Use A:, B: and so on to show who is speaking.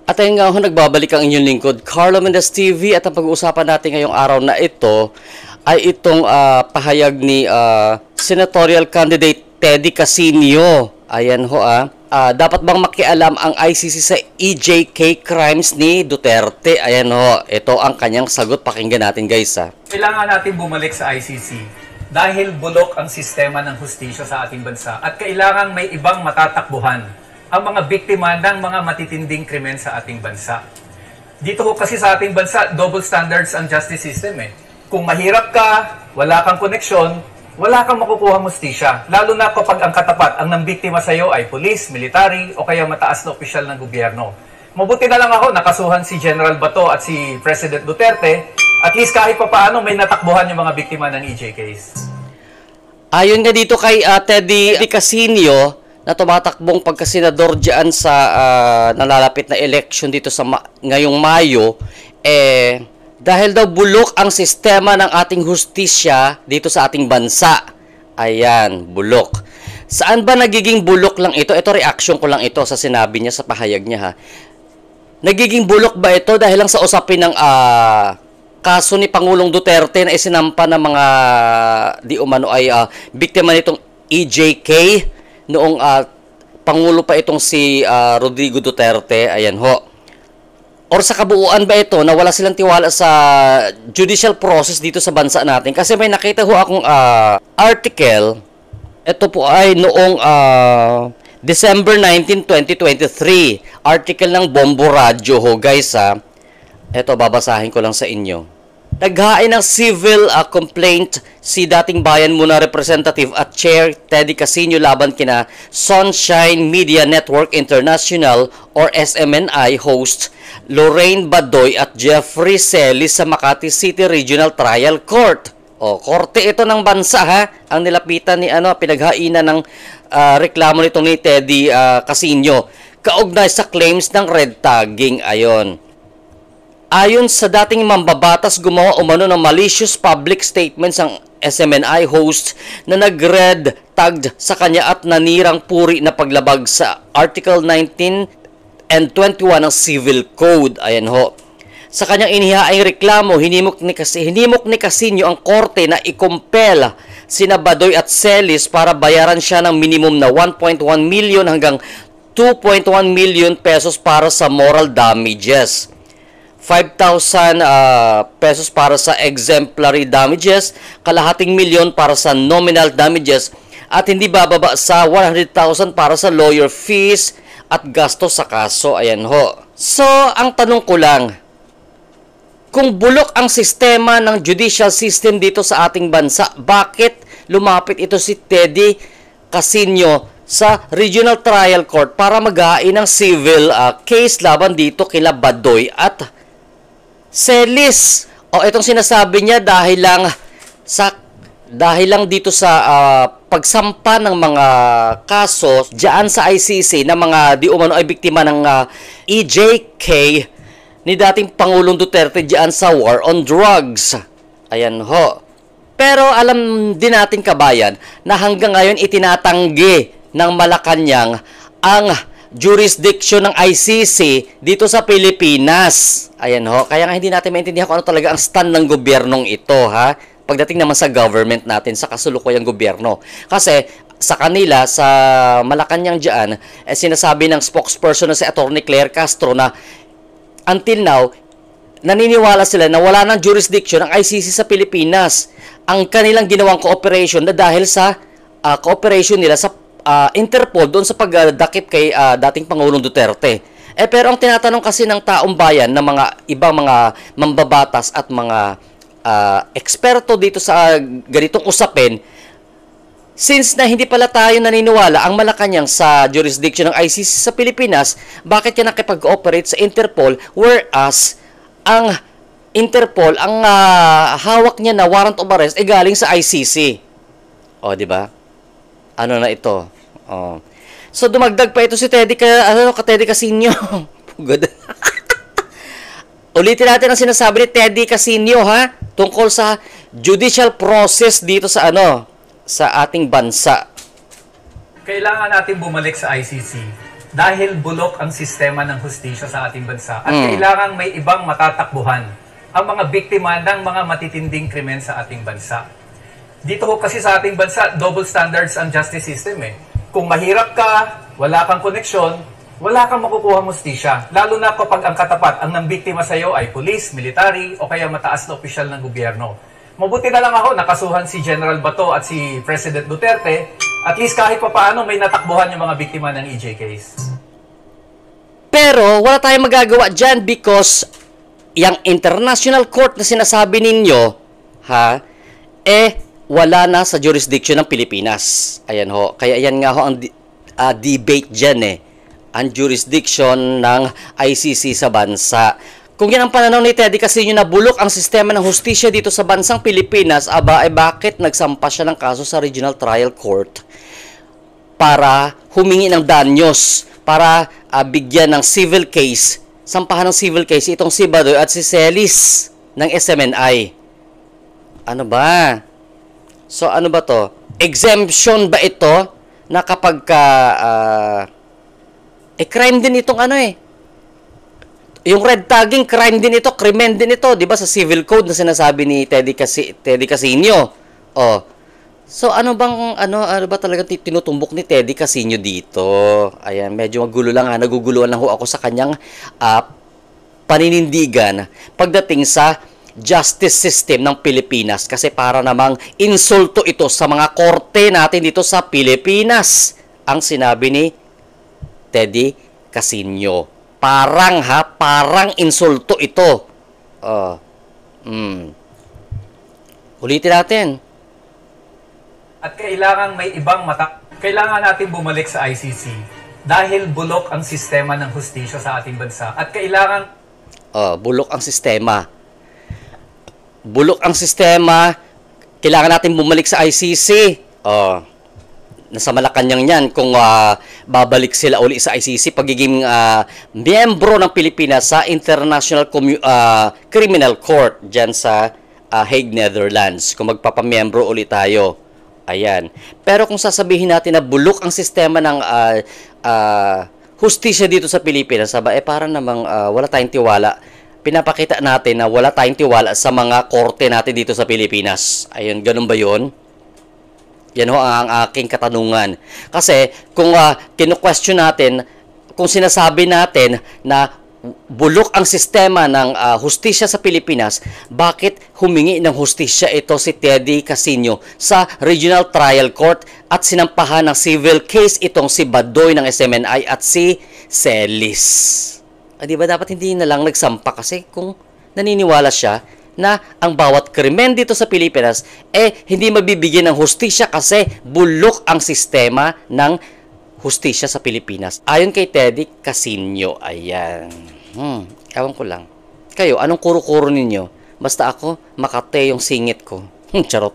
A: At ayun nga ho, nagbabalik ang inyong lingkod, Carlo Mendez TV, at ang pag-uusapan natin ngayong araw na ito ay itong pahayag ni senatorial candidate Teddy Casino. Ayan ho dapat bang makialam ang ICC sa EJK crimes ni Duterte? Ayan ho, ito ang kanyang sagot. Pakinggan natin guys
B: Kailangan natin bumalik sa ICC dahil bulok ang sistema ng hustisya sa ating bansa at kailangan may ibang matatakbuhan ang mga biktima ng mga matitinding krimen sa ating bansa. Dito ho kasi sa ating bansa, double standards ang justice system Kung mahirap ka, wala kang koneksyon, wala kang makukuha hustisya. Lalo na kapag ang katapat, ang nambiktima sa iyo ay pulis, military, o kaya mataas na opisyal ng gobyerno. Mabuti na lang ako, nakasuhan si General Bato at si President Duterte. At least kahit pa paano may natakbuhan yung mga biktima ng EJKs.
A: Ayon nga dito kay Teddy Casino, na tumatakbong pagkasenador dyan sa nalalapit na election dito sa ngayong Mayo, dahil daw bulok ang sistema ng ating hustisya dito sa ating bansa. Ayan, bulok. Saan ba nagiging bulok lang ito? Ito, reaction ko lang ito sa sinabi niya, sa pahayag niya Nagiging bulok ba ito dahil lang sa usapin ng kaso ni Pangulong Duterte na isinampa ng mga di umano ay biktima nitong EJK? Noong Pangulo pa itong si Rodrigo Duterte, ayan ho. Or sa kabuuan ba ito na wala silang tiwala sa judicial process dito sa bansa natin? Kasi may nakita ho akong article, ito po ay noong December 19, 2023. Article ng Bombo Radio ho guys Ito, babasahin ko lang sa inyo. Naghain ng civil complaint si dating Bayan Muna Representative at Chair Teddy Casino laban kina Sunshine Media Network International or SMNI host Lorraine Badoy at Jeffrey Celis sa Makati City Regional Trial Court. Korte ito ng bansa ang nilapitan ni pinaghainan ng reklamo nitong ni Teddy Casino kaugnay sa claims ng red tagging. Ayon sa dating mambabatas, gumawa umano ng malicious public statements ang SMNI host na nag-red tagged sa kanya at nanirang puri na paglabag sa Article 19 and 21 ng Civil Code. Ayan ho. Sa kanyang inihaing reklamo, hinimok ni Casino ang korte na ikumpel sina Badoy at Celis para bayaran siya ng minimum na 1.1 million hanggang 2.1 million pesos para sa moral damages. 5,000 pesos para sa exemplary damages, kalahating milyon para sa nominal damages, at hindi bababa sa 100,000 para sa lawyer fees at gasto sa kaso. Ayan ho. So, ang tanong ko lang, kung bulok ang sistema ng judicial system dito sa ating bansa, bakit lumapit ito si Teddy Casino sa Regional Trial Court para maghain ng civil case laban dito kila Badoy at Celis? Itong sinasabi niya dahil lang dito sa pagsampa ng mga kaso diyan sa ICC na mga di umano ay biktima ng EJK ni dating Pangulong Duterte diyan sa war on drugs. Ayan ho. Pero alam din natin kabayan na hanggang ngayon itinatanggi ng Malacanang ang jurisdiction ng ICC dito sa Pilipinas. Ayan ho. Kaya nga hindi natin maintindihan kung ano talaga ang stand ng gobyernong ito pagdating naman sa government natin, sa kasulukuyang gobyerno. Kasi sa kanila, sa Malacanang dyan, sinasabi ng spokesperson na si Atty. Claire Castro na until now, naniniwala sila na wala ng jurisdiction ang ICC sa Pilipinas. Ang kanilang ginawang cooperation na dahil sa cooperation nila sa Interpol doon sa pagdakip kay dating Pangulong Duterte. Pero ang tinatanong kasi ng taong bayan na mga ibang mga mambabatas at mga eksperto dito sa ganitong usapin, since na hindi pala tayo naniniwala ang Malacanang sa jurisdiction ng ICC sa Pilipinas, bakit yan nakipag-cooperate sa Interpol whereas ang Interpol, ang hawak niya na warrant of arrest galing sa ICC. Di ba? Ano na ito? So dumagdag pa ito si Teddy Casino. Ulitin natin ang sinasabi ni Teddy Casino tungkol sa judicial process dito sa sa ating bansa.
B: Kailangan natin bumalik sa ICC dahil bulok ang sistema ng hustisya sa ating bansa at kailangang may ibang matatakbuhan ang mga biktima ng mga matitinding krimen sa ating bansa. Dito ho kasi sa ating bansa, double standards ang justice system eh. Kung mahirap ka, wala kang koneksyon, wala kang makukuha hustisya. Lalo na kapag ang katapat, ang nambiktima sa iyo ay police, military, o kaya mataas na opisyal ng gobyerno. Mabuti na lang ako, nakasuhan si General Bato at si President Duterte. At least kahit pa paano may natakbuhan yung mga biktima ng EJ case.
A: Pero wala tayong magagawa dyan because yung international court na sinasabi ninyo, wala na sa jurisdiction ng Pilipinas. Ayan ho. Kaya yan nga ho ang debate dyan ang jurisdiction ng ICC sa bansa. Kung yan ang pananaw ni Teddy Casino na bulok ang sistema ng hustisya dito sa bansang Pilipinas, bakit nagsampa siya ng kaso sa Regional Trial Court para humingi ng danyos, para bigyan ng civil case, sampahan ng civil case itong si Badoy at si Celis ng SMNI. Ano ba? So ano ba to? Exemption ba ito na kapag crime din itong yung red tagging, crime din ito, krimen din ito, 'di ba sa civil code na sinasabi ni Teddy Casino. So ano ba talaga tinutumbok ni Teddy Casino dito? Ayan, medyo magulo lang naguguluhan lang ho ako sa kanyang paninindigan pagdating sa justice system ng Pilipinas kasi para namang insulto ito sa mga korte natin dito sa Pilipinas. Ang sinabi ni Teddy Casino. Parang insulto ito. Ulitin natin.
B: At kailangan may ibang kailangan natin bumalik sa ICC dahil bulok ang sistema ng hustisya sa ating bansa at kailangan
A: bulok ang sistema. Bulok ang sistema. Kailangan natin bumalik sa ICC. Nasa Malacanang yan kung babalik sila uli sa ICC pagiging miyembro ng Pilipinas sa International Criminal Court dyan sa Hague, Netherlands. Kung magpapamiyembro uli tayo. Ayan. Pero kung sasabihin natin na bulok ang sistema ng hustisya dito sa Pilipinas, para namang wala tayong tiwala. Pinapakita natin na wala tayong tiwala sa mga korte natin dito sa Pilipinas. Ayun, ganun ba yun? Yan ho ang aking katanungan. Kasi kung kinu-question natin, kung sinasabi natin na bulok ang sistema ng hustisya sa Pilipinas, bakit humingi ng hustisya ito si Teddy Casino sa Regional Trial Court at sinampahan ng civil case itong si Badoy ng SMNI at si Celis? Di ba dapat hindi na lang nagsampa kasi kung naniniwala siya na ang bawat krimen dito sa Pilipinas hindi mabibigyan ng hustisya kasi bulok ang sistema ng hustisya sa Pilipinas. Ayon kay Teddy Casino, ayan. Ewan ko lang. Kayo, anong kuro-kuro ninyo? Basta ako, Makate yung singit ko. Charot.